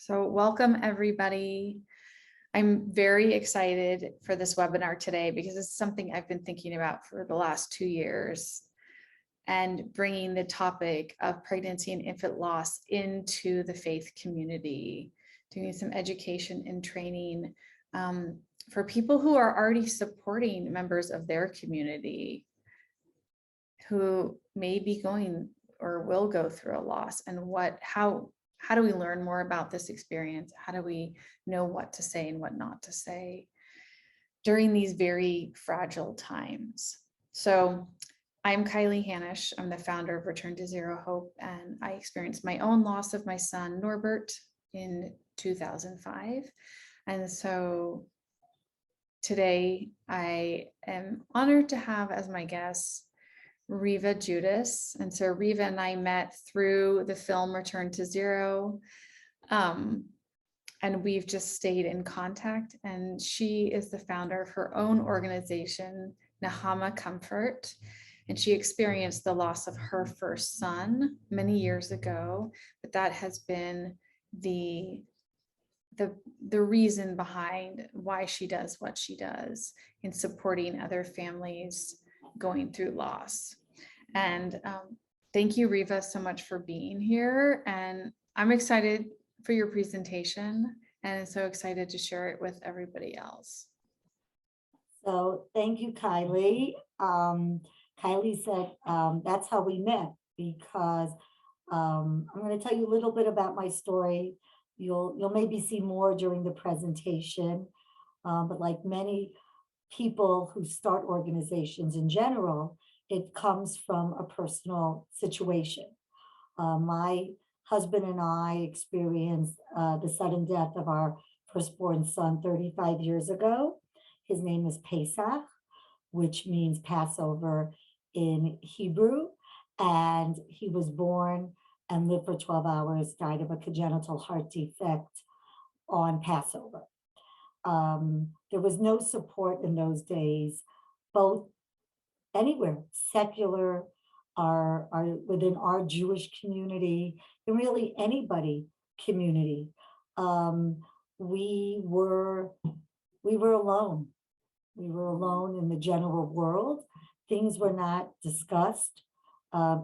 So welcome everybody. I'm very excited for this webinar today because it's something I've been thinking about for the last 2 years, and bringing the topic of pregnancy and infant loss into the faith community, doing some education and training for people who are already supporting members of their community who may be going or will go through a loss, and how do we learn more about this experience? How do we know what to say and what not to say during these very fragile times? So I'm Kylie Hanisch. I'm the founder of Return to Zero Hope, and I experienced my own loss of my son, Norbert, in 2005. And so today I am honored to have as my guest Reva Judas. And so Reva and I met through the film Return to Zero. And we've just stayed in contact. And she is the founder of her own organization, NechamaComfort. And she experienced the loss of her first son many years ago, but that has been the reason behind why she does what she does in supporting other families going through loss. And thank you, Reva, so much for being here. And I'm excited for your presentation and so excited to share it with everybody else. So thank you, Kylie. Kylie said that's how we met, because I'm going to tell you a little bit about my story. You'll maybe see more during the presentation, but like many people who start organizations in general, it comes from a personal situation. My husband and I experienced the sudden death of our firstborn son 35 years ago. His name is Pesach, which means Passover in Hebrew. And he was born and lived for 12 hours, died of a congenital heart defect on Passover. There was no support in those days, both anywhere, secular, our within our Jewish community, and really anybody community. We were alone. We were alone in the general world. Things were not discussed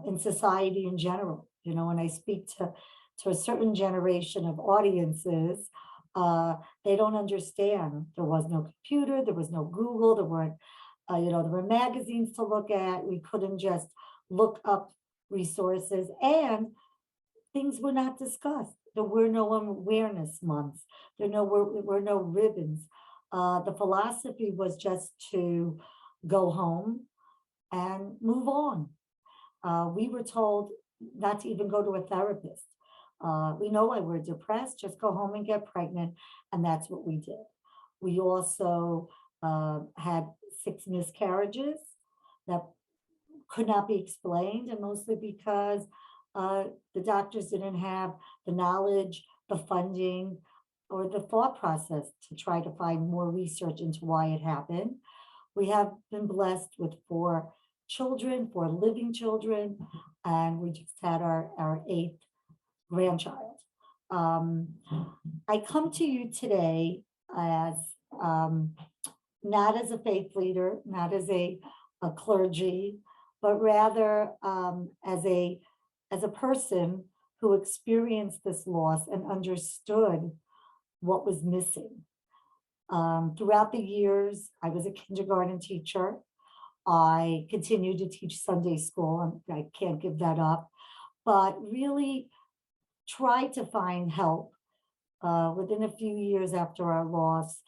in society in general. You know, when I speak to a certain generation of audiences, they don't understand. There was no computer, there was no Google, there weren't, there were magazines to look at. We couldn't just look up resources, and things were not discussed. There were no awareness months. There were no ribbons. The philosophy was just to go home and move on. We were told not to even go to a therapist. We know why we're depressed, just go home and get pregnant. And that's what we did. We also had 6 miscarriages that could not be explained, and mostly because the doctors didn't have the knowledge, the funding, or the thought process to try to find more research into why it happened. We have been blessed with 4 children, 4 living children, and we just had our 8th grandchild. I come to you today as not as a faith leader, not as a clergy, but rather as a person who experienced this loss and understood what was missing. Throughout the years, I was a kindergarten teacher. I continued to teach Sunday school. I can't give that up, but really tried to find help. Within a few years after our loss,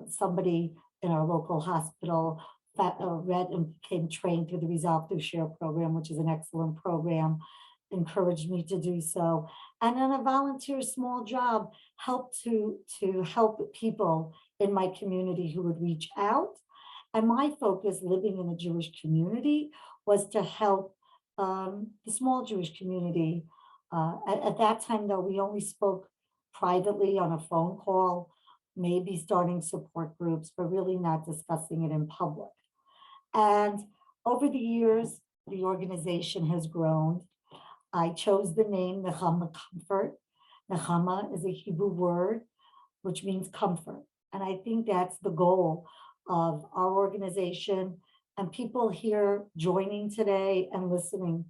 somebody in our local hospital read and became trained through the Resolve Through Share program, which is an excellent program, encouraged me to do so. And then a volunteer small job helped to help people in my community who would reach out. And my focus, living in a Jewish community, was to help the small Jewish community. At that time, though, we only spoke privately on a phone call, maybe starting support groups, but really not discussing it in public. And over the years, the organization has grown. I chose the name NechamaComfort Nechama is a Hebrew word which means comfort. And I think that's the goal of our organization and people here joining today and listening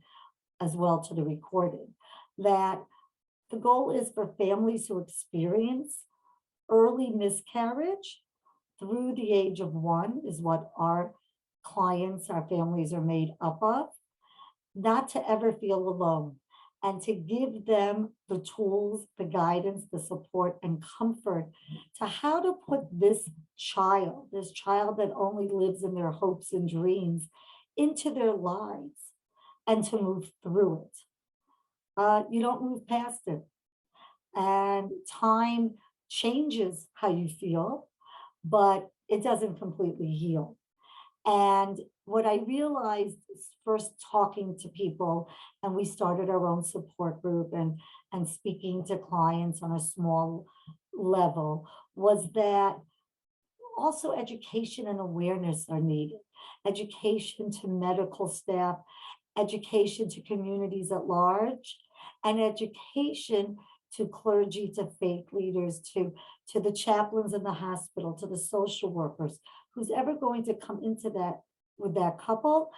as well to the recording, that the goal is for families who experience early miscarriage through the age of 1 is what our clients, our families are made up of, not to ever feel alone and to give them the tools, the guidance, the support and comfort to how to put this child that only lives in their hopes and dreams, into their lives and to move through it. You don't move past it. And time changes how you feel, but it doesn't completely heal. And what I realized is first talking to people, and we started our own support group and speaking to clients on a small level, was that also education and awareness are needed. Education to medical staff, education to communities at large, and education to clergy, to faith leaders, to the chaplains in the hospital, to the social workers, who's ever going to come into that with that couple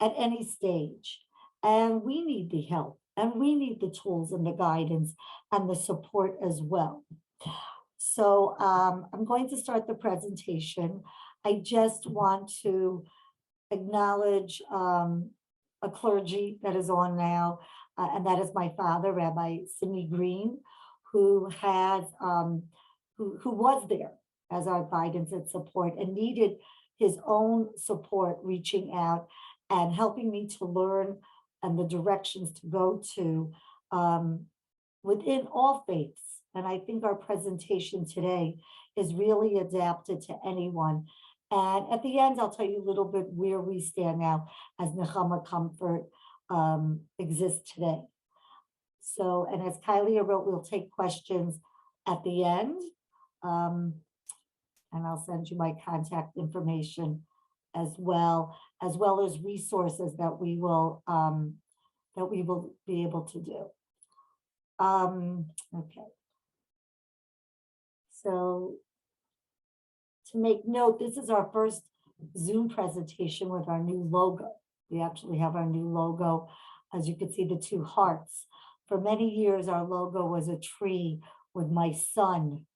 at any stage. And we need the help and we need the tools and the guidance and the support as well. So I'm going to start the presentation. I just want to acknowledge a clergy that is on now, and that is my father, Rabbi Sidney Green, who has who was there as our guidance and support and needed his own support, reaching out and helping me to learn and the directions to go to within all faiths. And I think our presentation today is really adapted to anyone. And at the end, I'll tell you a little bit where we stand now as NechamaComfort exists today. So, and as Kylie wrote, we'll take questions at the end. And I'll send you my contact information as well as resources that we will be able to do. Okay. So to make note, this is our first Zoom presentation with our new logo. We actually have our new logo. As you can see, the 2 hearts. For many years, our logo was a tree with my son.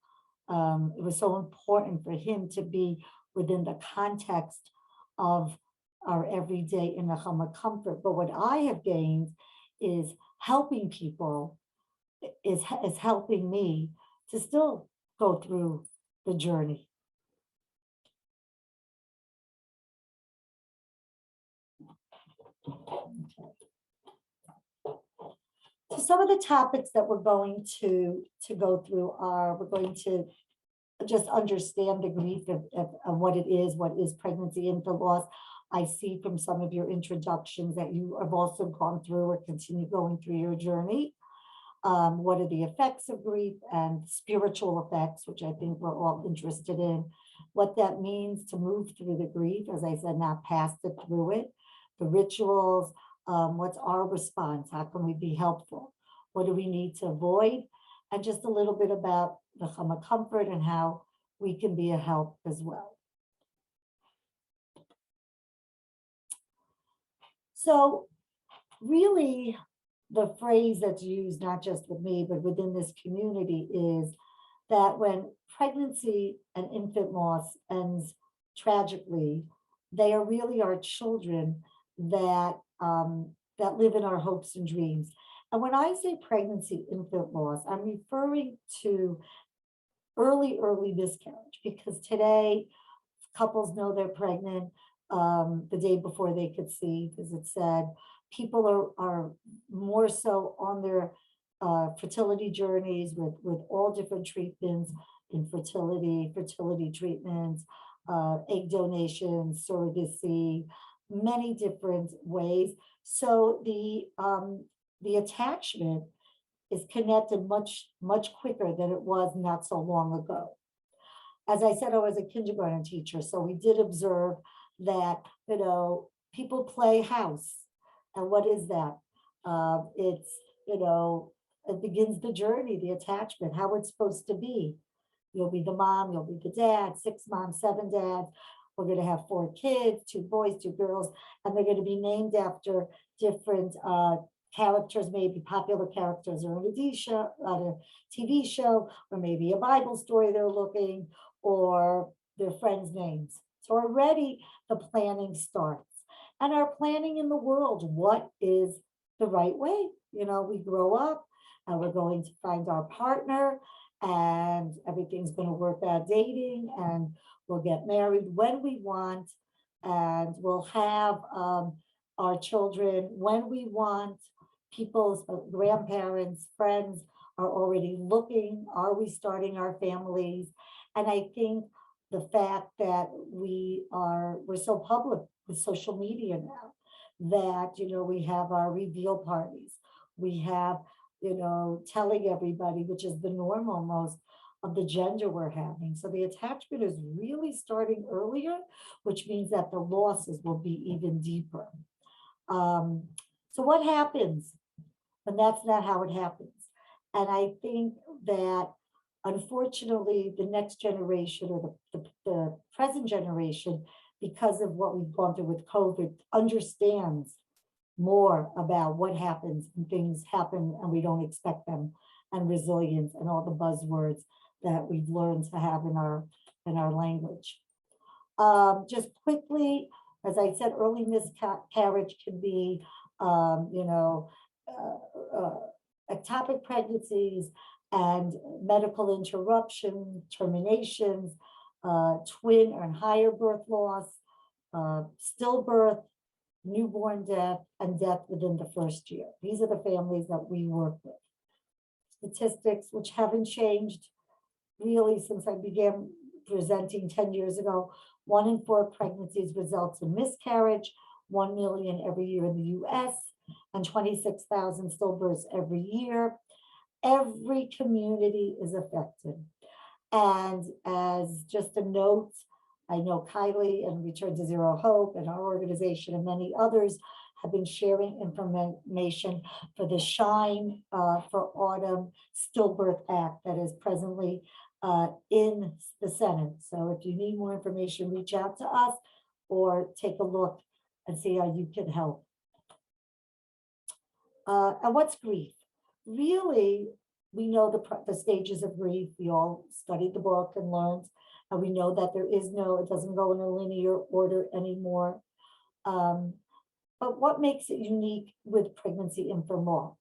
It was so important for him to be within the context of our everyday in NechamaComfort. But what I have gained is helping people, is helping me to still go through the journey. Okay. So some of the topics that we're going to go through are, we're going to just understand the grief of what it is, what is pregnancy, infant loss. I see from some of your introductions that you have also gone through or continue going through your journey. What are the effects of grief and spiritual effects, which I think we're all interested in. What that means to move through the grief, as I said, not past it, through it. The rituals, what's our response? How can we be helpful? What do we need to avoid? And just a little bit about NechamaComfort and how we can be a help as well. So really, the phrase that's used, not just with me, but within this community, is that when pregnancy and infant loss ends tragically, they are really our children that that live in our hopes and dreams. And when I say pregnancy, infant loss, I'm referring to early miscarriage, because today couples know they're pregnant the day before they could see, as it said. People are more so on their fertility journeys with all different treatments, infertility, fertility treatments, egg donation, surrogacy, many different ways. So the attachment is connected much quicker than it was not so long ago. As I said, I was a kindergarten teacher, so we did observe that, people play house. And what is that? It's, it begins the journey, the attachment, how it's supposed to be. You'll be the mom, you'll be the dad, 6 moms, 7 dads. We're going to have 4 kids, 2 boys, 2 girls, and they're going to be named after different characters, maybe popular characters or on a TV show, or maybe a Bible story they're looking, or their friends' names. So already the planning starts. And our planning in the world, what is the right way? You know, we grow up and we're going to find our partner, and everything's going to work out dating, and we'll get married when we want, and we'll have our children when we want. People's grandparents, friends are already looking. Are we starting our families? And I think the fact that we're so public with social media now, that, you know, we have our reveal parties. We have, you know, telling everybody, which is the norm almost of the gender we're having. So the attachment is really starting earlier, which means that the losses will be even deeper. So what happens? And that's not how it happens. And I think that unfortunately, the next generation, or the present generation, because of what we've gone through with COVID, understands more about what happens when things happen and we don't expect them, and resilience, and all the buzzwords that we've learned to have in our language. Just quickly, as I said, early miscarriage can be, ectopic pregnancies and medical interruption, terminations, twin and higher birth loss, stillbirth, newborn death, and death within the first year. These are the families that we work with. Statistics which haven't changed really since I began presenting 10 years ago. 1 in 4 pregnancies results in miscarriage, 1 million every year in the US, and 26,000 stillbirths every year. Every community is affected. And as just a note, I know Kylie and Return to Zero Hope and our organization and many others have been sharing information for the Shine for Autumn Stillbirth Act that is presently in the Senate. So if you need more information, reach out to us or take a look and see how you can help. And what's grief? Really, we know the stages of grief. We all studied the book and learned, and we know that it doesn't go in a linear order anymore. But what makes it unique with pregnancy infant law?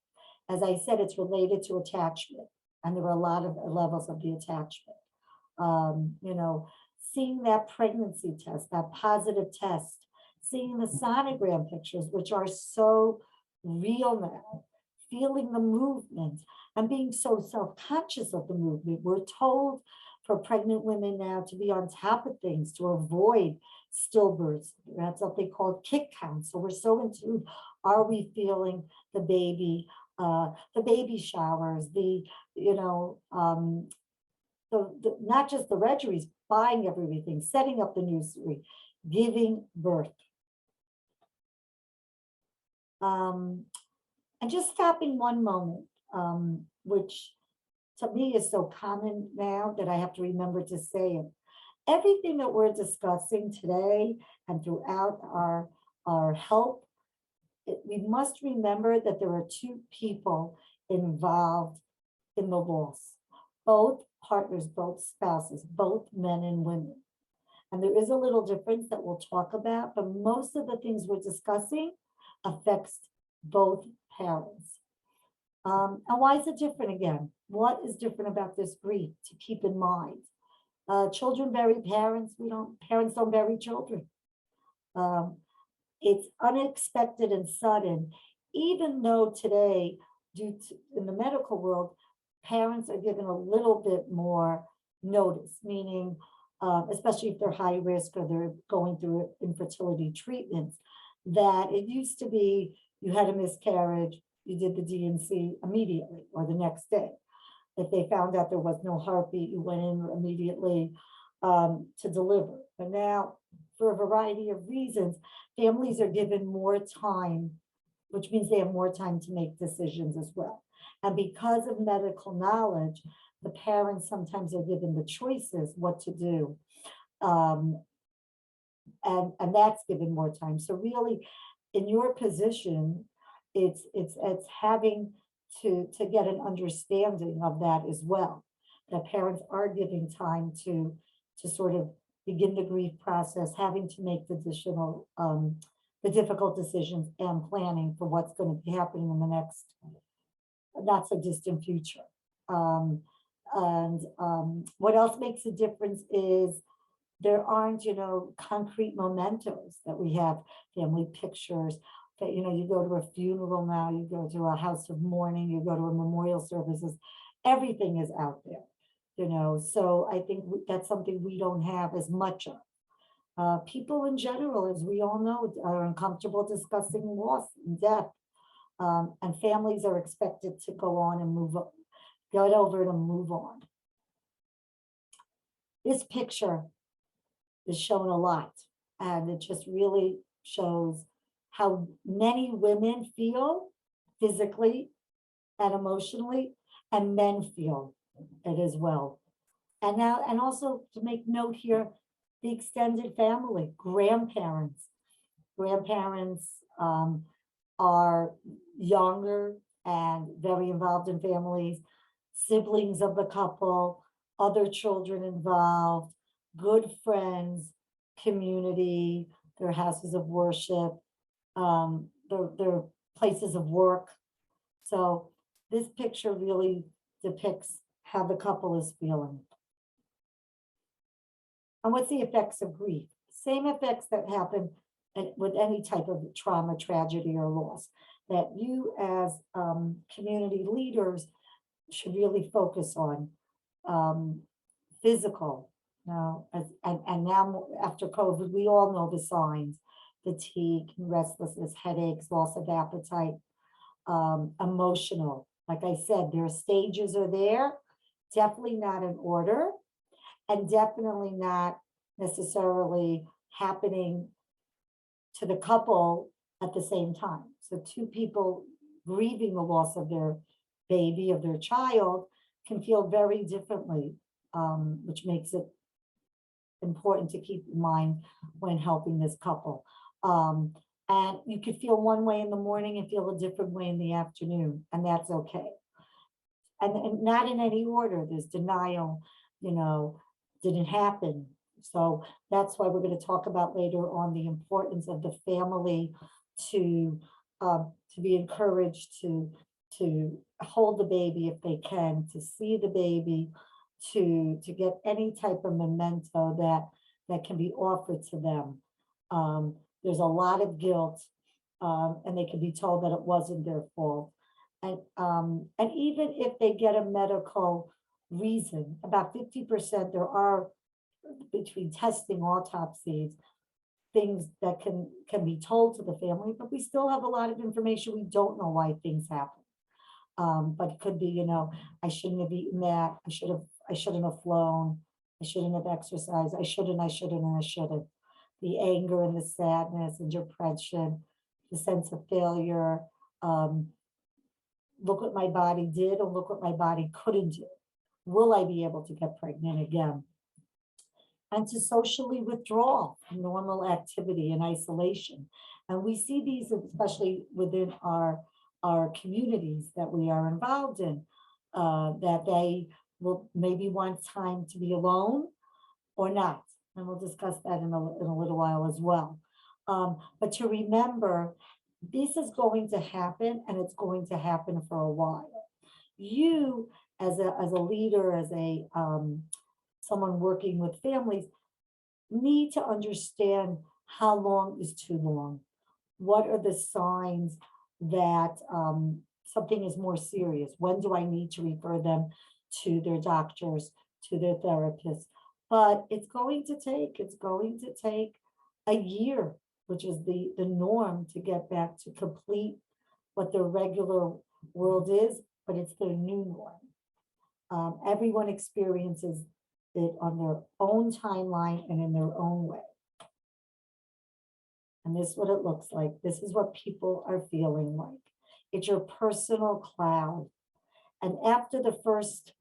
As I said, it's related to attachment, and there are a lot of levels of the attachment. Seeing that pregnancy test, that positive test, seeing the sonogram pictures, which are so real now, feeling the movement and being so self-conscious of the movement. We're told for pregnant women now to be on top of things to avoid stillbirths. That's what they call kick counts. So we're so into, are we feeling the baby showers, not just the registries, buying everything, setting up the nursery, giving birth. And just stopping one moment, which to me is so common now that I have to remember to say it. Everything that we're discussing today and throughout our help, we must remember that there are 2 people involved in the loss, both partners, both spouses, both men and women. And there is a little difference that we'll talk about, but most of the things we're discussing affects both parents. And why is it different again? What is different about this grief to keep in mind? Children bury parents. Parents don't bury children. It's unexpected and sudden, even though today, in the medical world, parents are given a little bit more notice, meaning, especially if they're high risk or they're going through infertility treatments, that it used to be you had a miscarriage, you did the D&C immediately or the next day. If they found out there was no heartbeat, you went in immediately to deliver. But now, for a variety of reasons, families are given more time which means they have more time to make decisions as well. And because of medical knowledge, the parents sometimes are given the choices what to do. And that's given more time. So really, in your position, it's having to get an understanding of that as well. That parents are giving time to sort of begin the grief process, having to make the additional the difficult decisions and planning for what's going to be happening in the next not so distant future. What else makes a difference is there aren't, concrete mementos that we have, family pictures that, you go to a funeral now, you go to a house of mourning, you go to a memorial services, everything is out there, so I think that's something we don't have as much of. People in general, as we all know, are uncomfortable discussing loss and death, and families are expected to go on and get over it and move on. This picture is shown a lot, and it just really shows how many women feel physically and emotionally, and men feel it as well. And also to make note here, the extended family, grandparents. Grandparents are younger and very involved in families, siblings of the couple, other children involved, good friends, community, their houses of worship, their places of work. So this picture really depicts how the couple is feeling. And what's the effects of grief? Same effects that happen with any type of trauma, tragedy, or loss, that you as community leaders should really focus on. Physical, and now after COVID, we all know the signs: fatigue, restlessness, headaches, loss of appetite. Emotional, like I said, their stages are there, definitely not in order, and definitely not necessarily happening to the couple at the same time. So two people grieving the loss of their baby, of their child, can feel very differently, which makes it important to keep in mind when helping this couple. And you could feel one way in the morning and feel a different way in the afternoon, and that's okay. And not in any order. There's denial, didn't happen. So that's why we're going to talk about later on the importance of the family to be encouraged to hold the baby if they can, to see the baby, to get any type of memento that can be offered to them. There's a lot of guilt, and they can be told that it wasn't their fault. And even if they get a medical reason, about 50%, there are, between testing, autopsies, things that can be told to the family, but we still have a lot of information. We don't know why things happen. But it could be, I shouldn't have eaten that. I shouldn't have flown. I shouldn't have exercised. I shouldn't. The anger and the sadness and depression, the sense of failure. Look what my body did, or look what my body couldn't do. Will I be able to get pregnant again? And to socially withdraw from normal activity and isolation. And we see these, especially within our communities that we are involved in, that they will maybe want time to be alone or not. And we'll discuss that in a little while as well. But to remember, this is going to happen, and it's going to happen for a while. You, as a leader, as a someone working with families, need to understand how long is too long. What are the signs that something is more serious? When do I need to refer them to their doctors, to their therapists? But it's going to take a year, which is the norm, to get back to complete what the regular world is, but it's their new norm. Everyone experiences it on their own timeline and in their own way. And this is what it looks like. This is what people are feeling like. It's your personal cloud. And after the first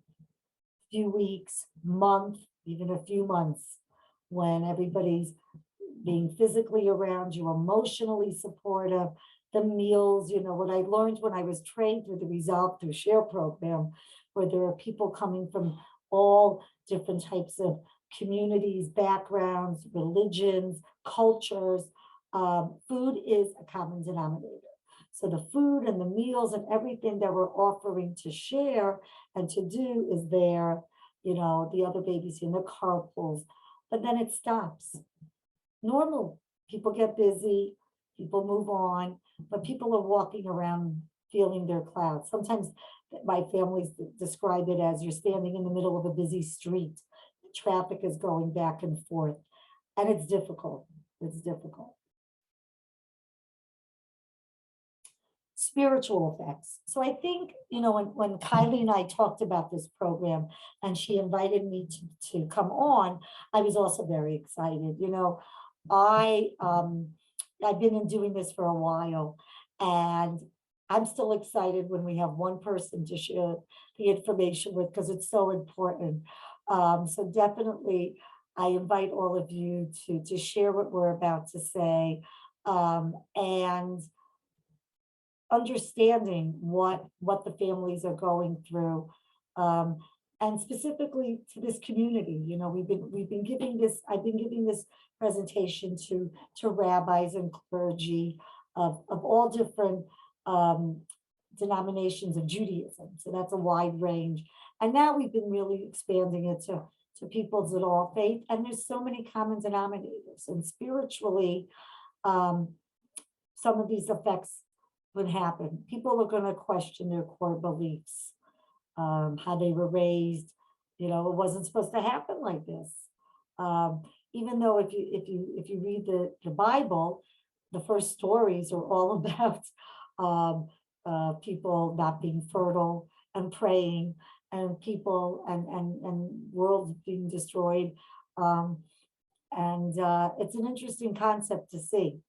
few weeks, month, even a few months, when everybody's being physically around you, emotionally supportive, the meals, what I learned when I was trained through the Resolve Through Share program, where there are people coming from all different types of communities, backgrounds, religions, cultures. Food is a common denominator. So the food and the meals and everything that we're offering to share and to do is there, the other babies in the carpools, but then it stops. Normal, people get busy, people move on, but people are walking around feeling their clouds. Sometimes my families describe it as you're standing in the middle of a busy street. Traffic is going back and forth, and it's difficult. It's difficult. Spiritual effects. So I think, when Kylie and I talked about this program and she invited me to come on, I was also very excited. I've been doing this for a while, and I'm still excited when we have one person to share the information with, because it's so important. So definitely, I invite all of you to share what we're about to say, and understanding what the families are going through, and specifically to this community. We've been giving this. I've been giving this presentation to rabbis and clergy of all different denominations of Judaism. So that's a wide range, and now we've been really expanding it to peoples of all faith. And there's so many common denominators, and spiritually, some of these effects would happen. People are going to question their core beliefs, how they were raised. It wasn't supposed to happen like this. Even though if you read the Bible, the first stories are all about people not being fertile and praying, and people and worlds being destroyed. And it's an interesting concept to see.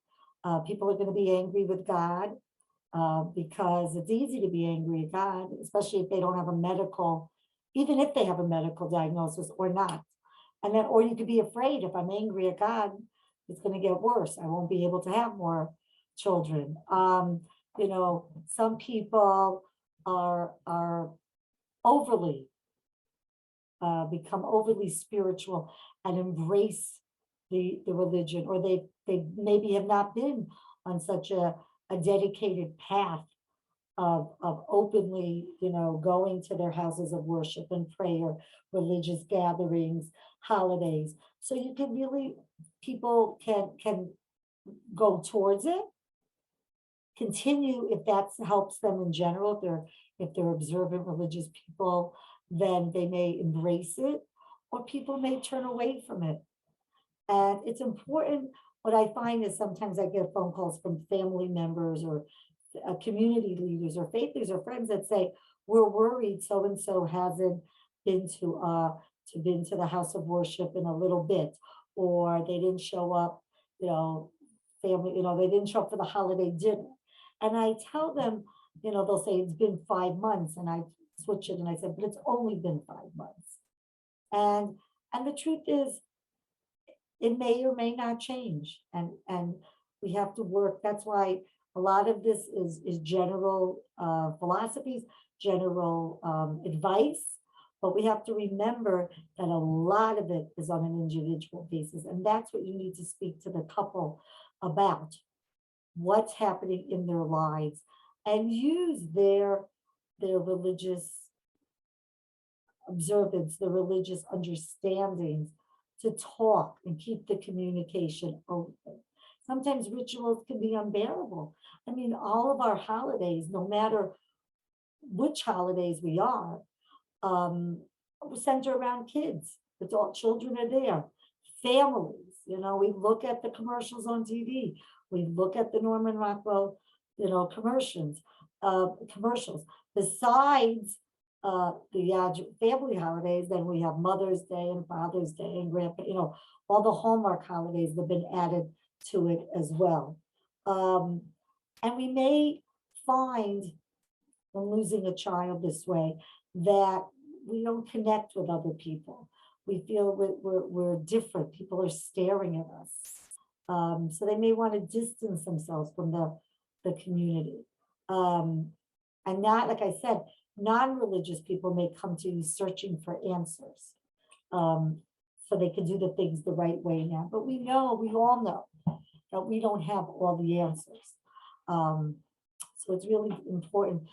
People are going to be angry with God, because it's easy to be angry at God, especially if they don't have even if they have a medical diagnosis or not. And then, or you could be afraid, if I'm angry at God, it's going to get worse. I won't be able to have more children. Some people are overly, become overly spiritual and embrace the religion, or they maybe have not been on such a dedicated path of openly, going to their houses of worship and prayer, religious gatherings, holidays. So you can really, people can go towards it, continue if that helps them in general. If they're observant religious people, then they may embrace it, or people may turn away from it. And it's important. What I find is sometimes I get phone calls from family members or community leaders or faith leaders or friends that say, we're worried so and so hasn't been to the house of worship in a little bit, or they didn't show up, family, they didn't show up for the holiday dinner. And I tell them, they'll say it's been 5 months, and I switch it and I said, but it's only been 5 months. And the truth is, it may or may not change, and we have to work. That's why a lot of this is general philosophies, general advice, but we have to remember that a lot of it is on an individual basis, and that's what you need to speak to the couple about, what's happening in their lives, and use their religious observance, the religious understandings, to talk and keep the communication open. Sometimes rituals can be unbearable. I mean, all of our holidays, no matter which holidays we are, center around kids. Adult children are there, families. We look at the commercials on TV. We look at the Norman Rockwell, commercials. Besides the family holidays, then we have Mother's Day and Father's Day and Grandpa, all the Hallmark holidays that have been added to it as well. And we may find when losing a child this way that we don't connect with other people. We feel we're different. People are staring at us. So they may want to distance themselves from the community. And not, like I said, non-religious people may come to you searching for answers. So they can do the things the right way now. But we all know that we don't have all the answers. So it's really important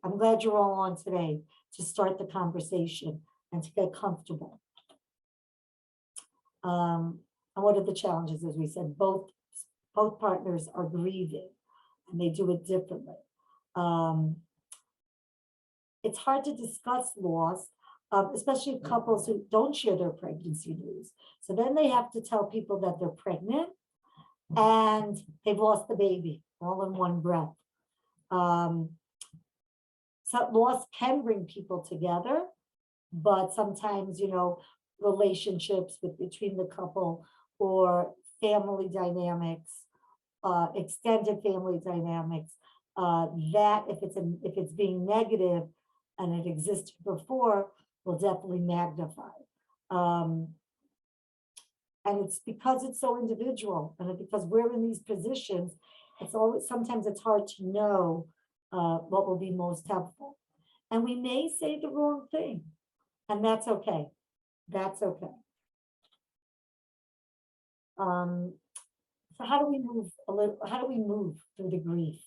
I'm glad you're all on today to start the conversation and to get comfortable. And what are the challenges? As we said, both partners are grieving and they do it differently. It's hard to discuss loss, especially couples who don't share their pregnancy news. So then they have to tell people that they're pregnant and they've lost the baby all in one breath. So loss can bring people together, but sometimes, relationships between the couple or family dynamics, extended family dynamics, that if it's being negative and it existed before, will definitely magnify. And it's because it's so individual, and because we're in these positions, sometimes it's hard to know what will be most helpful. And we may say the wrong thing, and that's okay. That's okay. So how do we move through the grief?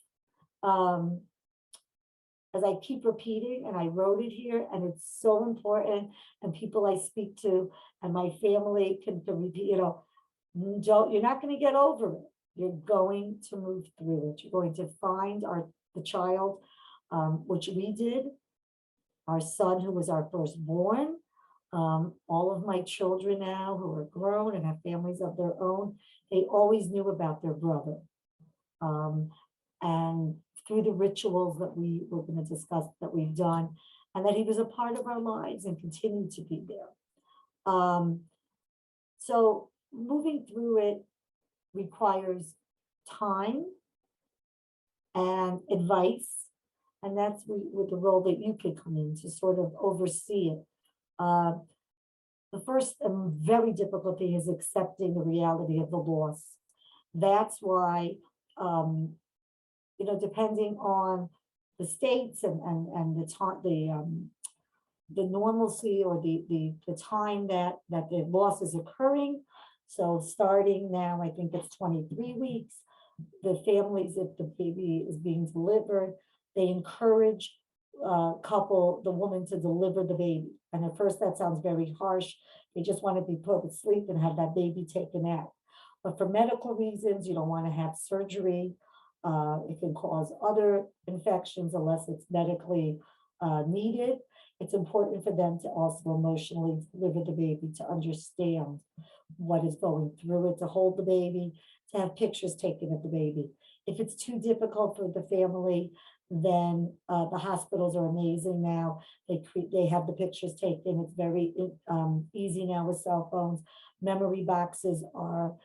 As I keep repeating, and I wrote it here, and it's so important, and people I speak to and my family can repeat, you're not going to get over it. You're going to move through it. You're going to find the child, which we did, our son, who was our firstborn, all of my children now who are grown and have families of their own, they always knew about their brother. And through the rituals that we were going to discuss that we've done, and that he was a part of our lives and continued to be there. So moving through it requires time and advice, and that's with the role that you could come in to sort of oversee it. The first and very difficult thing is accepting the reality of the loss. That's why, depending on the states and the normalcy or the time that the loss is occurring. So starting now, I think it's 23 weeks, the families, if the baby is being delivered, they encourage the woman to deliver the baby. And at first that sounds very harsh. They just want to be put to sleep and have that baby taken out. But for medical reasons, you don't want to have surgery. It can cause other infections unless it's medically needed. It's important for them to also emotionally deliver the baby, to understand what is going through it, to hold the baby, to have pictures taken of the baby. If it's too difficult for the family, then the hospitals are amazing now. They have the pictures taken. It's very easy now with cell phones. Memory boxes are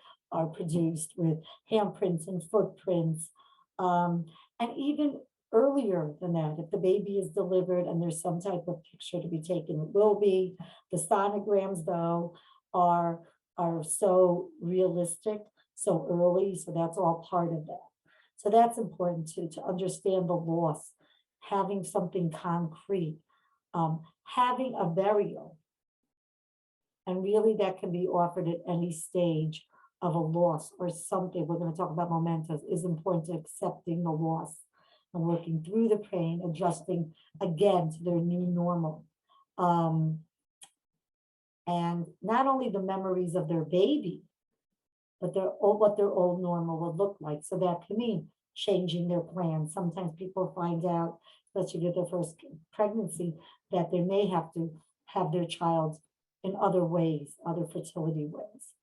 produced with handprints and footprints. And even earlier than that, if the baby is delivered and there's some type of picture to be taken, it will be. The sonograms, though, are so realistic, so early, so that's all part of that. So that's important too, to understand the loss, having something concrete, having a burial. And really that can be offered at any stage of a loss or something. We're going to talk about mementos. Is important to accepting the loss and working through the pain, adjusting again to their new normal. And not only the memories of their baby, but what their old normal would look like. So that can mean changing their plans. Sometimes people find out, especially with their first pregnancy, that they may have to have their child in other ways, other fertility ways.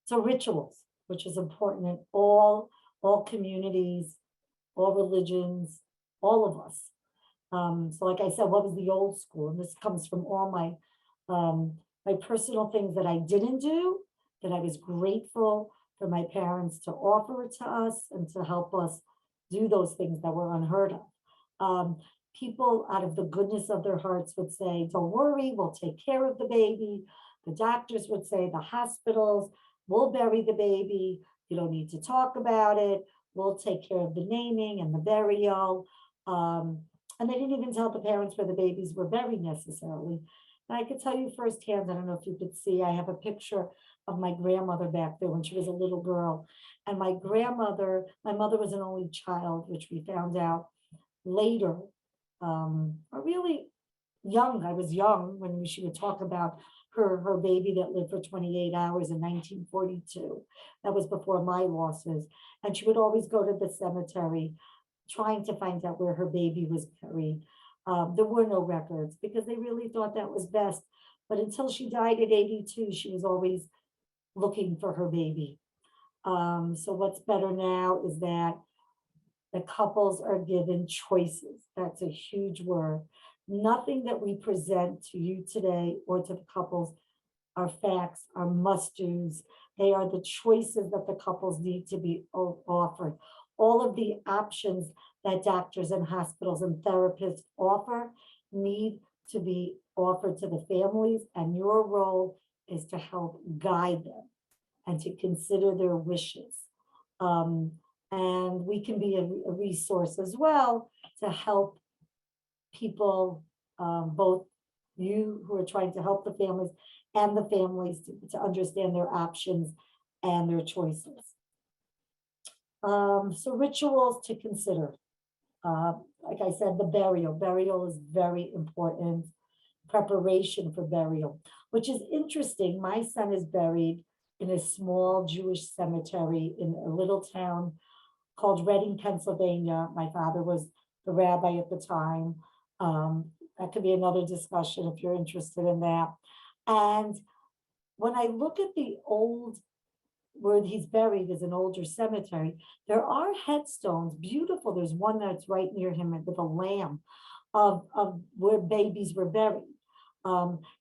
So rituals, which is important in all communities, all religions, all of us. So like I said, what was the old school? And this comes from all My personal things that I didn't do, that I was grateful for my parents to offer it to us and to help us do those things that were unheard of. People out of the goodness of their hearts would say, don't worry, we'll take care of the baby. The doctors would say, the hospitals, we'll bury the baby. You don't need to talk about it. We'll take care of the naming and the burial. And they didn't even tell the parents where the babies were buried necessarily. And I could tell you firsthand, I don't know if you could see, I have a picture of my grandmother back there when she was a little girl. And my mother was an only child, which we found out later, or really young. I was young when she would talk about her baby that lived for 28 hours in 1942. That was before my losses. And she would always go to the cemetery trying to find out where her baby was buried. There were no records because they really thought that was best. But until she died at 82, she was always looking for her baby. So what's better now is that the couples are given choices. That's a huge word. Nothing that we present to you today or to the couples are facts, are must-dos. They are the choices that the couples need to be offered. All of the options that doctors and hospitals and therapists offer need to be offered to the families, and your role is to help guide them and to consider their wishes. And we can be a resource as well to help people, both you who are trying to help the families and the families to understand their options and their choices. So rituals to consider. Like I said, the burial. Burial is very important. Preparation for burial, which is interesting. My son is buried in a small Jewish cemetery in a little town called Reading, Pennsylvania. My father was the rabbi at the time. That could be another discussion if you're interested in that. And when I look at the old, where he's buried is an older cemetery, there are headstones, beautiful. There's one that's right near him with a lamb of where babies were buried.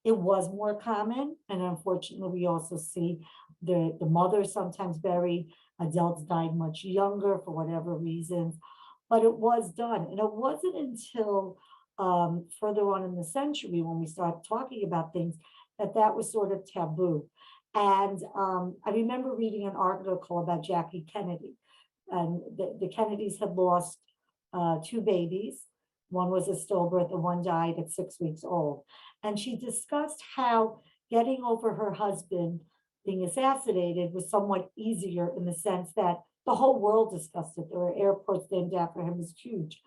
It was more common, and unfortunately, we also see the mother sometimes buried. Adults died much younger for whatever reasons, but it was done. And it wasn't until further on in the century when we started talking about things that was sort of taboo. And I remember reading an article about Jackie Kennedy, and the Kennedys had lost two babies. One was a stillbirth and one died at 6 weeks old. And she discussed how getting over her husband being assassinated was somewhat easier in the sense that the whole world discussed it. There were airports named after him, it was huge.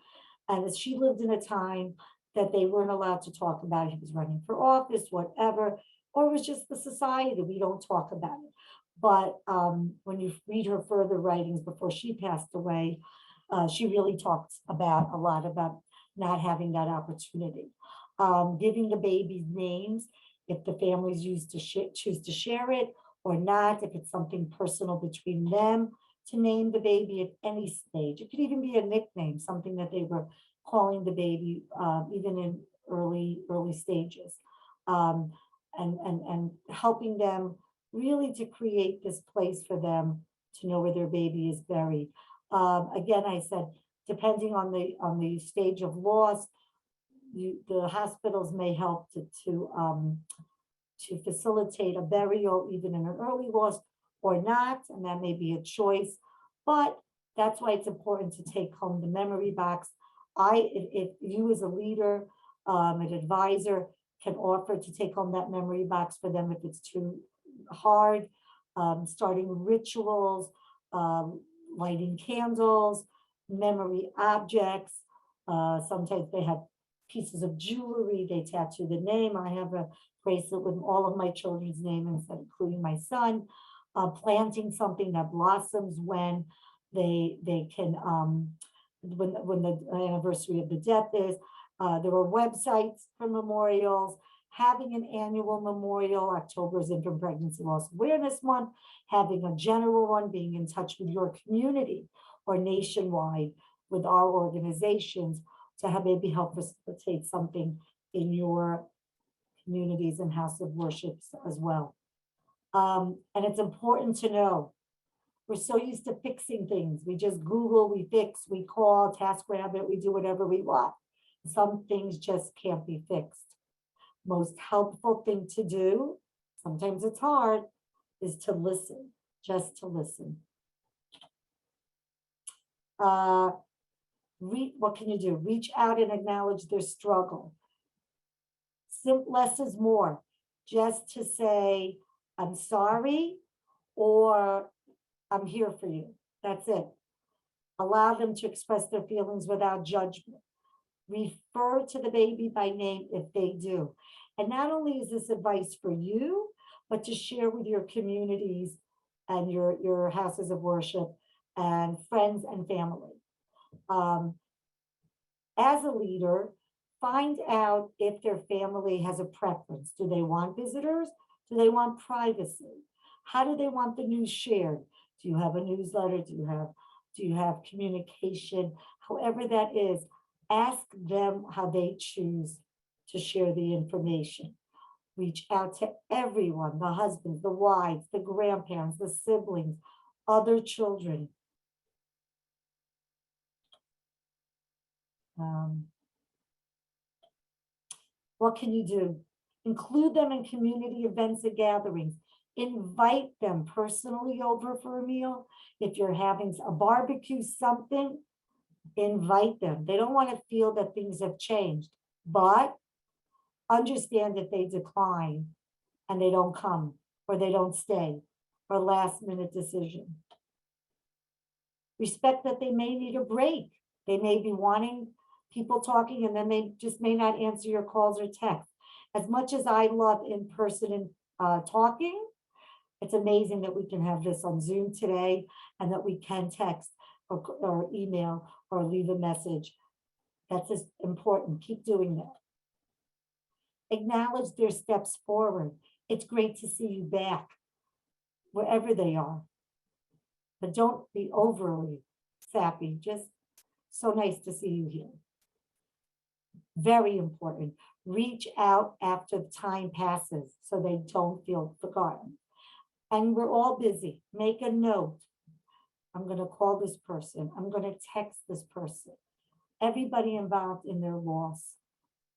And she lived in a time that they weren't allowed to talk about it. He was running for office, whatever, or it was just the society, we don't talk about it. But when you read her further writings before she passed away, she really talks about a lot about not having that opportunity. Giving the babies names, if the families choose to share it or not, if it's something personal between them, to name the baby at any stage. It could even be a nickname, something that they were calling the baby, even in early stages. And helping them really to create this place for them to know where their baby is buried. Again, I said, depending on the stage of loss, the hospitals may help to facilitate a burial even in an early loss or not, and that may be a choice. But that's why it's important to take home the memory box. If you as a leader, an advisor, can offer to take home that memory box for them if it's too hard, starting rituals, lighting candles, memory objects. Sometimes they have pieces of jewelry, they tattoo the name. I have a bracelet with all of my children's names, including my son. Planting something that blossoms when they can, when the anniversary of the death is. There are websites for memorials, having an annual memorial. October is Infant Pregnancy Loss Awareness Month, having a general one, being in touch with your community or nationwide with our organizations to have maybe help facilitate something in your communities and house of worships as well. And it's important to know, we're so used to fixing things. We just Google, we fix, we call, TaskRabbit, we do whatever we want. Some things just can't be fixed. Most helpful thing to do, sometimes it's hard, is to listen, just to listen. What can you do? Reach out and acknowledge their struggle. Less is more. Just to say, I'm sorry, or I'm here for you. That's it. Allow them to express their feelings without judgment. Refer to the baby by name if they do. And not only is this advice for you, but to share with your communities and your houses of worship and friends and family. As a leader, find out if their family has a preference. Do they want visitors? Do they want privacy? How do they want the news shared? Do you have a newsletter? Do you have communication? However that is, ask them how they choose to share the information. Reach out to everyone, the husbands, the wives, the grandparents, the siblings, other children. What can you do? Include them in community events and gatherings. Invite them personally over for a meal. If you're having a barbecue, something, invite them. They don't want to feel that things have changed, but understand that they decline and they don't come or they don't stay, or last minute decision. Respect that they may need a break. They may be wanting people talking and then they just may not answer your calls or texts. As much as I love in-person talking, it's amazing that we can have this on Zoom today and that we can text or email or leave a message. That's just important. Keep doing that. Acknowledge their steps forward. It's great to see you back, wherever they are. But don't be overly sappy. Just so nice to see you here. Very important. Reach out after time passes so they don't feel forgotten. And we're all busy. Make a note. I'm going to call this person. I'm going to text this person. Everybody involved in their loss.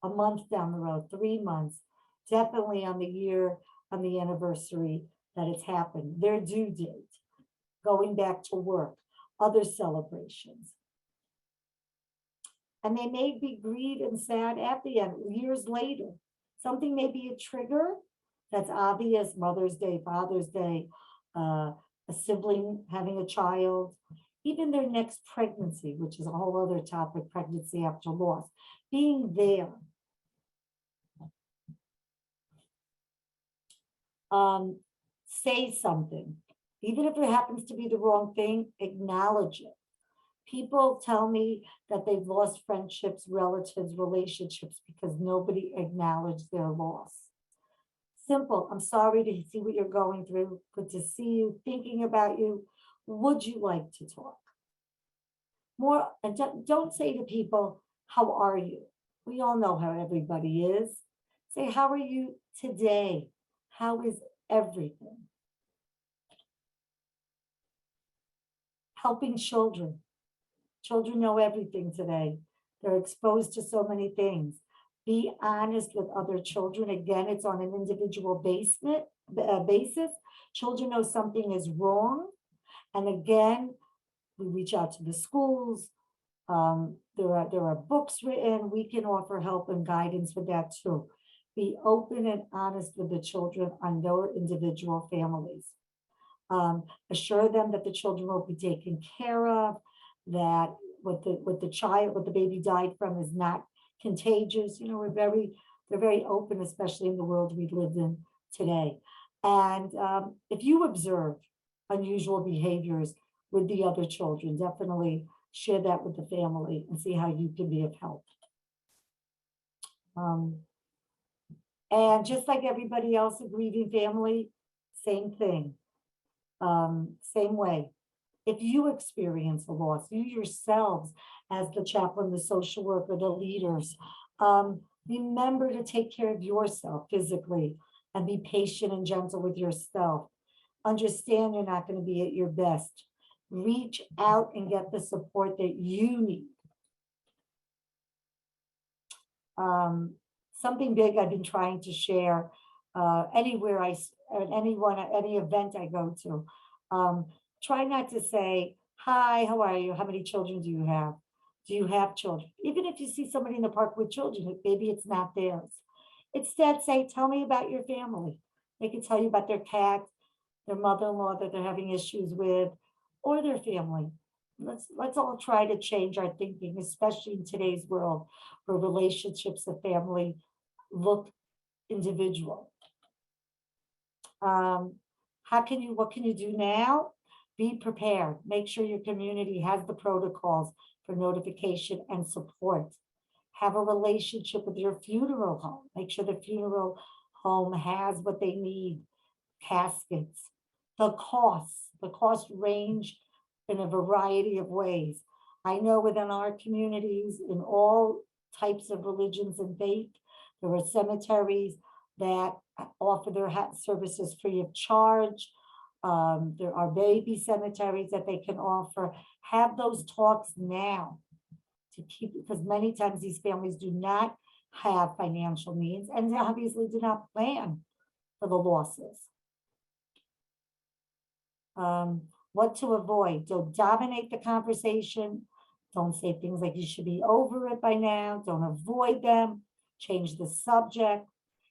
A month down the road, 3 months, definitely on the year, on the anniversary that it's happened, their due date, going back to work, other celebrations. And they may be grieved and sad at the end, years later. Something may be a trigger that's obvious, Mother's Day, Father's Day, a sibling having a child, even their next pregnancy, which is a whole other topic, pregnancy after loss, being there. Say something, even if it happens to be the wrong thing, acknowledge it. People tell me that they've lost friendships, relatives, relationships because nobody acknowledged their loss. Simple. I'm sorry to see what you're going through. Good to see you, thinking about you. Would you like to talk? More, and don't say to people, how are you? We all know how everybody is. Say, how are you today? How is everything? Helping children. Children know everything today. They're exposed to so many things. Be honest with other children. Again, it's on an individual basis. Children know something is wrong. And again, we reach out to the schools. There are books written. We can offer help and guidance with that too. Be open and honest with the children on their individual families. Assure them that the children will be taken care of, that what the baby died from is not contagious. You know, they're very open, especially in the world we live in today. And if you observe unusual behaviors with the other children, definitely share that with the family and see how you can be of help. And just like everybody else, a grieving family, same thing, same way. If you experience a loss, you yourselves as the chaplain, the social worker, the leaders, Remember to take care of yourself physically and be patient and gentle with yourself. Understand you're not going to be at your best. Reach out and get the support that you need. Something big I've been trying to share anywhere any event I go to. Try not to say, hi, how are you? How many children do you have? Do you have children? Even if you see somebody in the park with children, maybe it's not theirs. Instead, say, tell me about your family. They can tell you about their cat, their mother-in-law that they're having issues with, or their family. Let's all try to change our thinking, especially in today's world where relationships of family look individual. What can you do now? Be prepared. Make sure your community has the protocols for notification and support. Have a relationship with your funeral home. Make sure the funeral home has what they need. Caskets. The costs range in a variety of ways. I know within our communities, in all types of religions and faith, there are cemeteries that offer their services free of charge. There are baby cemeteries that they can offer. Have those talks now to keep, because many times these families do not have financial means and obviously do not plan for the losses. What to avoid? Don't dominate the conversation. Don't say things like you should be over it by now. Don't avoid them. Change the subject.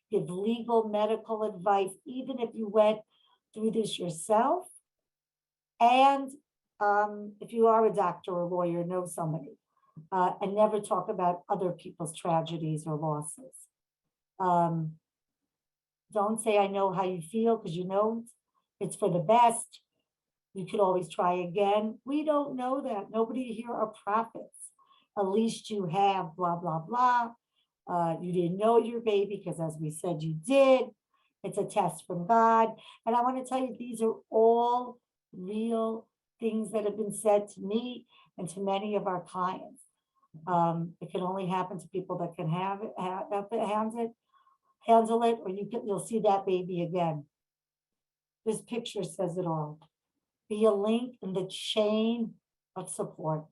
Give legal medical advice, even if you went through this yourself. And if you are a doctor or lawyer, know somebody. And never talk about other people's tragedies or losses. Don't say, I know how you feel, because you know it's for the best. You could always try again. We don't know that. Nobody here are prophets. At least you have blah, blah, blah. You didn't know your baby because, as we said, you did. It's a test from God. And I want to tell you, these are all real things that have been said to me and to many of our clients. It can only happen to people that can handle it, or you'll see that baby again. This picture says it all. Be a link in the chain of support.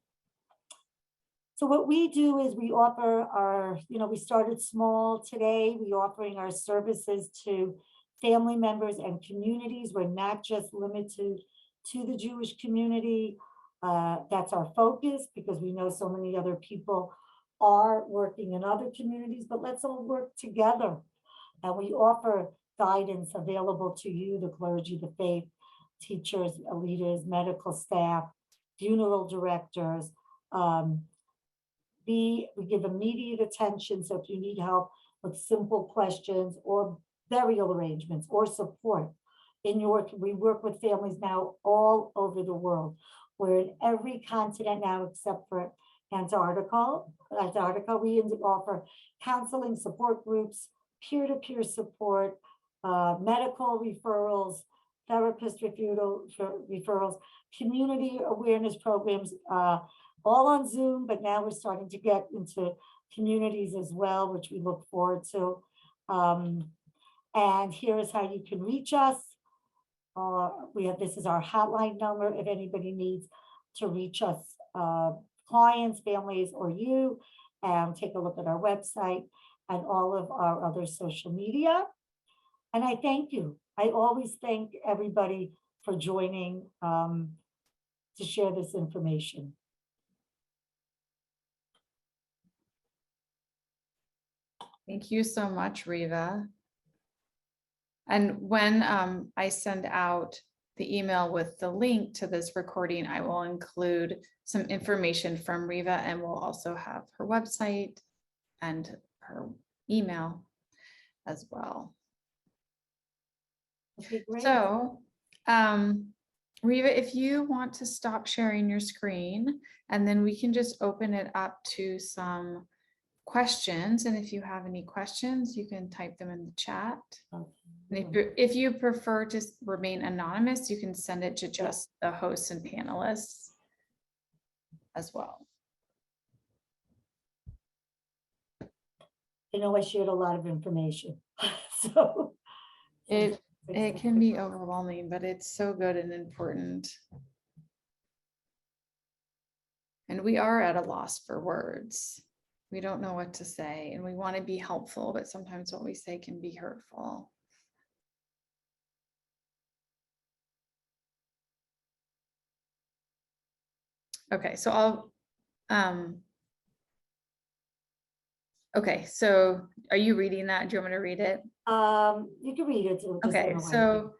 So what we do is we offer our, we started small today. We're offering our services to family members and communities. We're not just limited to the Jewish community. That's our focus, because we know so many other people are working in other communities, but let's all work together. And we offer guidance available to you, the clergy, the faith, teachers, leaders, medical staff, funeral directors. We give immediate attention. So if you need help with simple questions or burial arrangements or support we work with families now all over the world. We're in every continent now except for Antarctica. We offer counseling, support groups, peer-to-peer support, medical referrals, therapist referrals, community awareness programs, all on Zoom, but now we're starting to get into communities as well, which we look forward to. And here is how you can reach us. This is our hotline number if anybody needs to reach us, clients, families, or you, and take a look at our website and all of our other social media. And I thank you. I always thank everybody for joining to share this information. Thank you so much, Reva. And when I send out the email with the link to this recording, I will include some information from Reva, and we'll also have her website and her email as well. Okay, great. So, Reva, if you want to stop sharing your screen, and then we can just open it up to some questions. And if you have any questions, you can type them in the chat. Okay. And if you prefer to remain anonymous, you can send it to just the hosts and panelists as well. I shared a lot of information. So. It it can be overwhelming, but it's so good and important. And we are at a loss for words. We don't know what to say, and we want to be helpful, but sometimes what we say can be hurtful. Okay, so okay, so are you reading that? Do you want me to read it? You can read it. Okay, so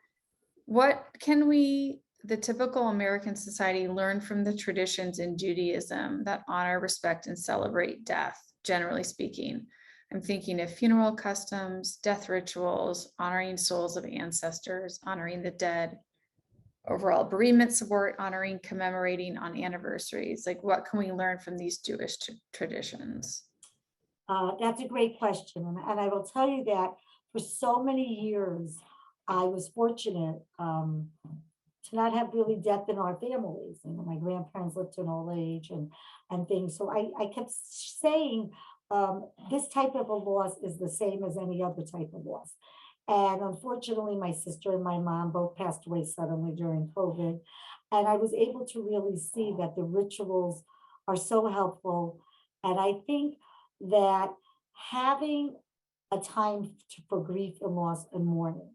what can we, the typical American society, learn from the traditions in Judaism that honor, respect, and celebrate death, generally speaking? I'm thinking of funeral customs, death rituals, honoring souls of ancestors, honoring the dead, overall bereavement support, honoring, commemorating on anniversaries. Like, what can we learn from these Jewish traditions? That's a great question. And I will tell you that for so many years, I was fortunate to not have really death in our families. My grandparents lived to an old age and things. So I kept saying this type of a loss is the same as any other type of loss. And unfortunately, my sister and my mom both passed away suddenly during COVID. And I was able to really see that the rituals are so helpful. And I think that having a time for grief and loss and mourning.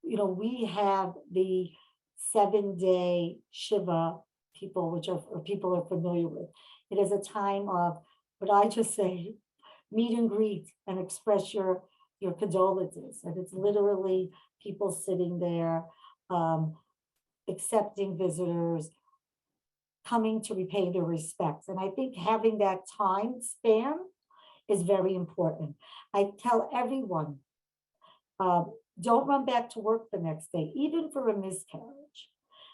We have the 7-day Shiva people, which people are familiar with. It is a time of what I just say, meet and greet and express your condolences. And it's literally people sitting there, accepting visitors, coming to repay their respects. And I think having that time span is very important. I tell everyone, don't run back to work the next day, even for a miscarriage.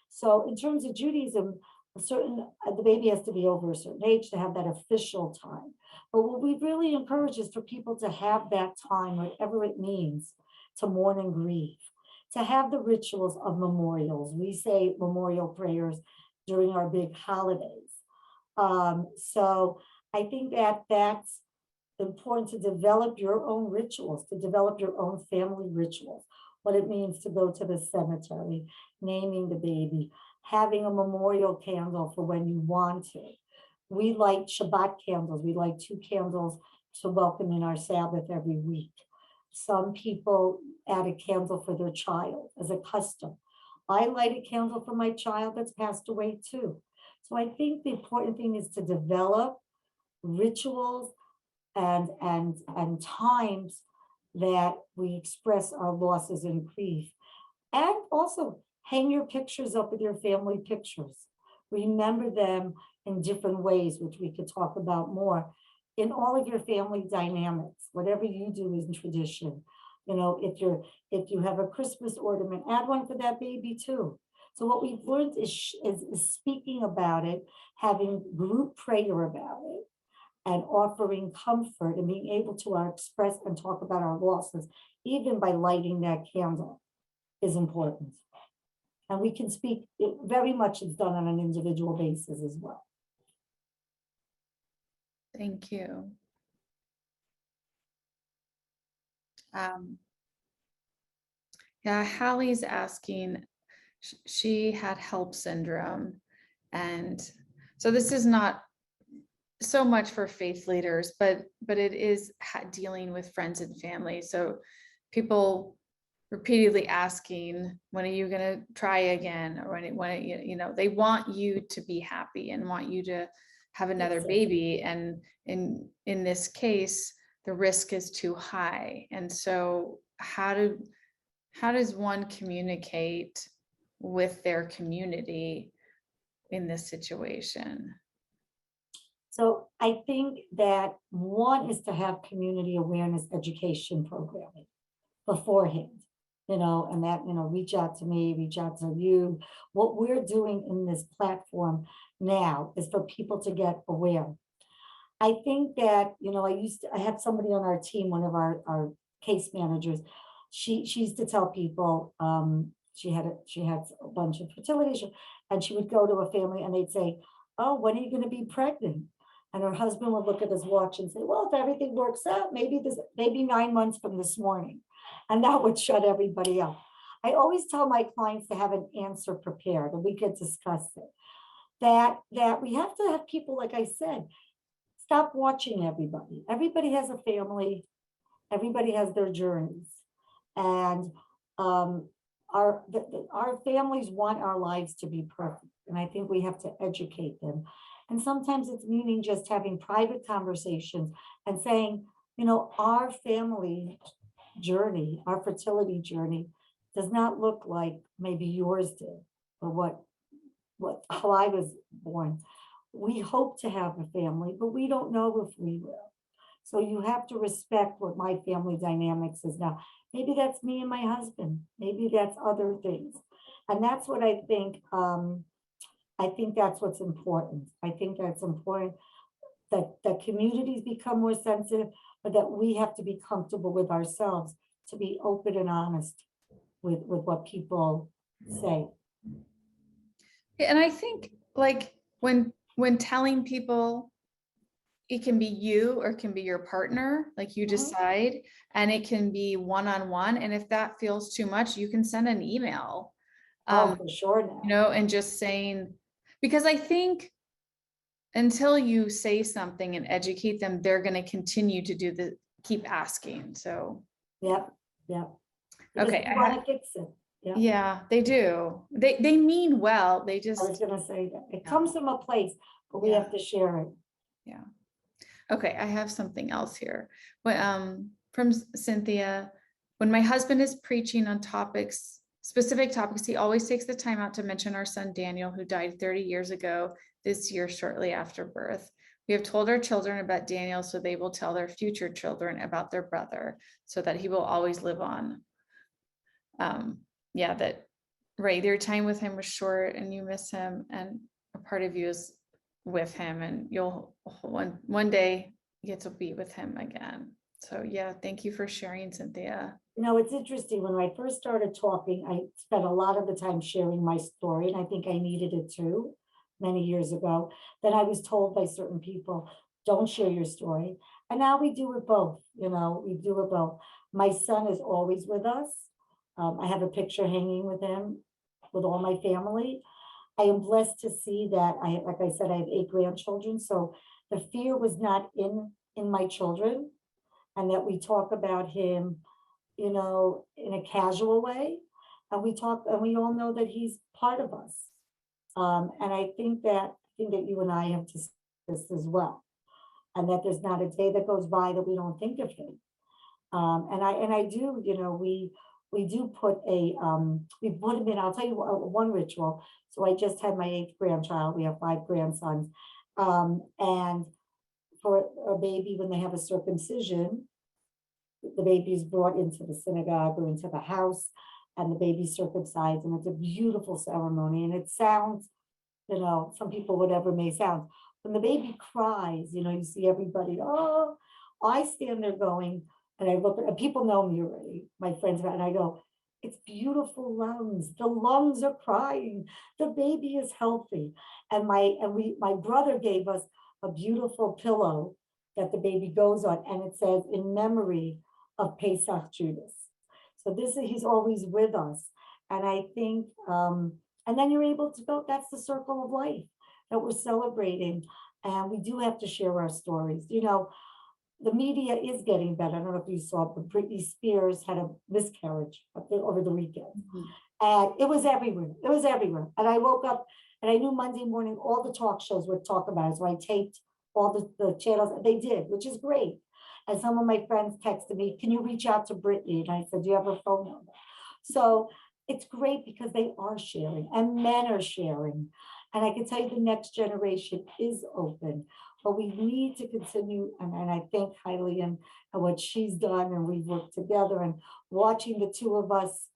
So in terms of Judaism, the baby has to be over a certain age to have that official time. But what we really encourage is for people to have that time, whatever it means, to mourn and grieve, to have the rituals of memorials. We say memorial prayers during our big holidays. So I think that that's important, to develop your own rituals, to develop your own family rituals, what it means to go to the cemetery, naming the baby, having a memorial candle for when you want to. We light Shabbat candles. We light 2 candles to welcome in our Sabbath every week. Some people add a candle for their child as a custom. I light a candle for my child that's passed away too. So I think the important thing is to develop rituals and times that we express our losses and grief. And also hang your pictures up with your family pictures. Remember them in different ways, which we could talk about more, in all of your family dynamics, whatever you do is in tradition. If you have a Christmas ornament, add one for that baby too. So what we've learned is speaking about it, having group prayer about it, and offering comfort and being able to express and talk about our losses, even by lighting that candle, is important. And we can speak, very much it's done on an individual basis as well. Thank you. Yeah, Hallie's asking, she had HELP syndrome. And so this is not so much for faith leaders, but it is dealing with friends and family. So people repeatedly asking, when are you going to try again? Or when they want you to be happy and want you to have another baby. And in this case, the risk is too high. And so how does one communicate with their community in this situation? So I think that one is to have community awareness education programming beforehand, and that, reach out to me, reach out to you. What we're doing in this platform now is for people to get aware. I think that, I had somebody on our team, one of our case managers, she used to tell people, she had a bunch of fertility issues, and she would go to a family and they'd say, oh, when are you going to be pregnant? And her husband would look at his watch and say, well, if everything works out, maybe 9 months from this morning. And that would shut everybody up. I always tell my clients to have an answer prepared, and we could discuss it. That we have to have people, like I said, stop watching everybody. Everybody has a family. Everybody has their journeys. And our families want our lives to be perfect. And I think we have to educate them. And sometimes it's meaning just having private conversations and saying, our family journey, our fertility journey does not look like maybe yours did, or how I was born. We hope to have a family, but we don't know if we will. So you have to respect what my family dynamics is now. Maybe that's me and my husband. Maybe that's other things. And that's what I think. I think that's what's important. I think that's important that communities become more sensitive, but that we have to be comfortable with ourselves to be open and honest with what people say. And I think like when telling people, it can be you or it can be your partner, like you decide, and it can be one-on-one. And if that feels too much, you can send an email. For sure now. And just saying, because I think until you say something and educate them, they're going to continue to keep asking. So Yep. Okay, I want to fix it. Yeah, they do. They mean well. They just, I was gonna say that it comes from a place, but we have to share it. Yeah. Okay, I have something else here. From Cynthia, when my husband is preaching on specific topics, he always takes the time out to mention our son Daniel, who died 30 years ago this year, shortly after birth. We have told our children about Daniel so they will tell their future children about their brother, so that he will always live on. Your time with him was short and you miss him, and a part of you is with him, and you'll one day get to be with him again. So yeah, thank you for sharing, Cynthia. It's interesting. When I first started talking, I spent a lot of the time sharing my story, and I think I needed it too many years ago. Then I was told by certain people, don't share your story. And now we do it both, we do it both. My son is always with us. I have a picture hanging with him, with all my family. I am blessed to see that like I said, I have 8 grandchildren. So the fear was not in my children, and that we talk about him, in a casual way. And we all know that he's part of us. And I think that you and I have discussed this as well. And that there's not a day that goes by that we don't think of him. And I do, we do put we put him in, I'll tell you one ritual. So I just had my 8th grandchild. We have 5 grandsons. And for a baby, when they have a circumcision, the baby is brought into the synagogue or into the house, and the baby's circumcised. And it's a beautiful ceremony. And it sounds, some people, whatever may sound. When the baby cries, you see everybody, oh, I stand there going, and I look at, people know me already, my friends, and I go, it's beautiful lungs. The lungs are crying. The baby is healthy. And my brother gave us a beautiful pillow that the baby goes on, and it says, in memory of Pesach Judas. So he's always with us. And I think, and then you're able to go, that's the circle of life that we're celebrating. And we do have to share our stories. The media is getting better. I don't know if you saw, but Britney Spears had a miscarriage over the weekend. And it was everywhere. It was everywhere. And I woke up and I knew Monday morning all the talk shows would talk about it. So I taped all the channels. They did, which is great. And some of my friends texted me, can you reach out to Britney? And I said, do you have her phone number? So it's great because they are sharing, and men are sharing. And I can tell you the next generation is open. But we need to continue, and I thank Kylie and what she's done, and we've worked together, and watching the two of us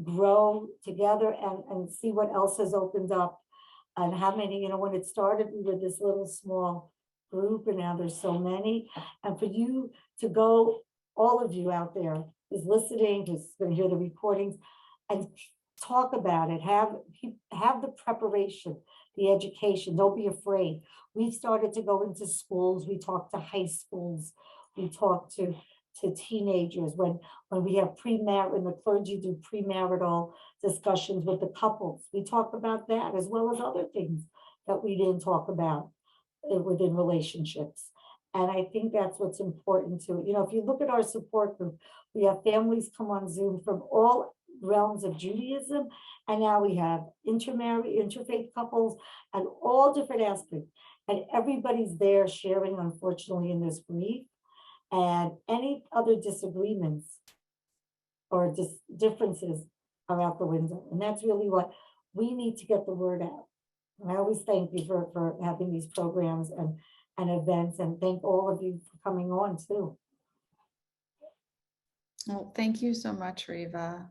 grow together and see what else has opened up, and how many, when it started, we were this little small group, and now there's so many. And for you to go, all of you out there who's listening, who's going to hear the recordings, and talk about it, have the preparation, the education, don't be afraid. We've started to go into schools, we talk to high schools, we talk to teenagers when we have premarital, the clergy do premarital discussions with the couples. We talk about that as well as other things that we didn't talk about within relationships. And I think that's what's important to, if you look at our support group, we have families come on Zoom from all realms of Judaism. And now we have interfaith couples and all different aspects. And everybody's there sharing, unfortunately, in this grief. And any other disagreements or differences are out the window. And that's really what we need to get the word out. And I always thank you for having these programs and events, and thank all of you for coming on too. Well, thank you so much, Reva.